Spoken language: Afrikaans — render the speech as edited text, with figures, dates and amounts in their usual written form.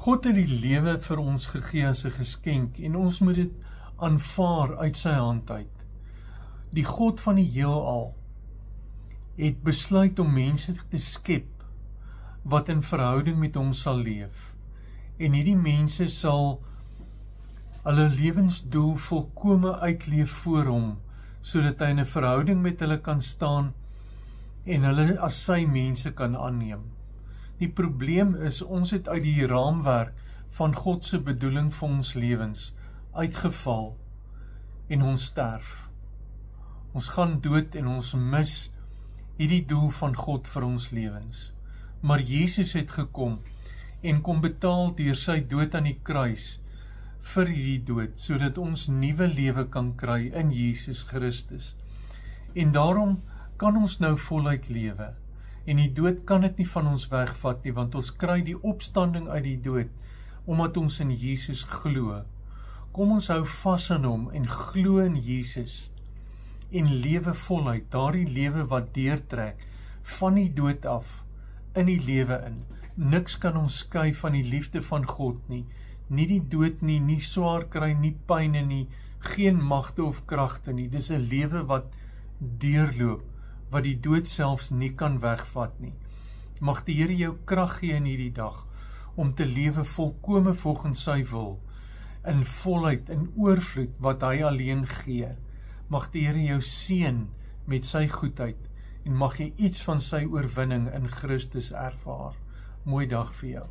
God het die lewe vir ons gegee as 'n geskenk en ons moet dit aanvaar uit sy hand uit. Die God van die heelal het besluit om mense te skep wat in verhouding met hom sal leef. En hierdie mense sal hulle lewensdoel volkome uitleef voor hom, sodat hy in 'n verhouding met hulle kan staan en hulle as sy mense kan aanneem. Die probleem is, ons het uit die raamwerk van God se bedoeling vir ons lewens uitgeval en ons sterf. Ons gaan dood en ons mis hierdie doel van God vir ons lewens. Maar Jesus het gekom en kom betaal deur sy dood aan die kruis vir hierdie dood, sodat ons nuwe lewe kan kry in Jesus Christus. En daarom kan ons nou voluit lewe. En die dood kan dit nie van ons wegvat nie, want ons kry die opstanding uit die dood, omdat ons in Jesus glo. Kom ons hou vas aan hom en glo in Jesus, en lewe voluit, daardie lewe wat deurtrek, van die dood af, in die lewe in. Niks kan ons skei van die liefde van God nie, nie die dood nie, nie swaar kry, nie pyne nie, geen magte of kragte nie. Dis 'n lewe wat deurloop, wat die dood selfs nie kan wegvat nie. Mag die Here jou krag gee in hierdie dag, om te lewe volkome volgens sy wil, in volheid, in oorvloed, wat hy alleen gee. Mag die Here jou seën met sy goedheid, en mag jy iets van sy oorwinning in Christus ervaar. Mooi dag vir jou.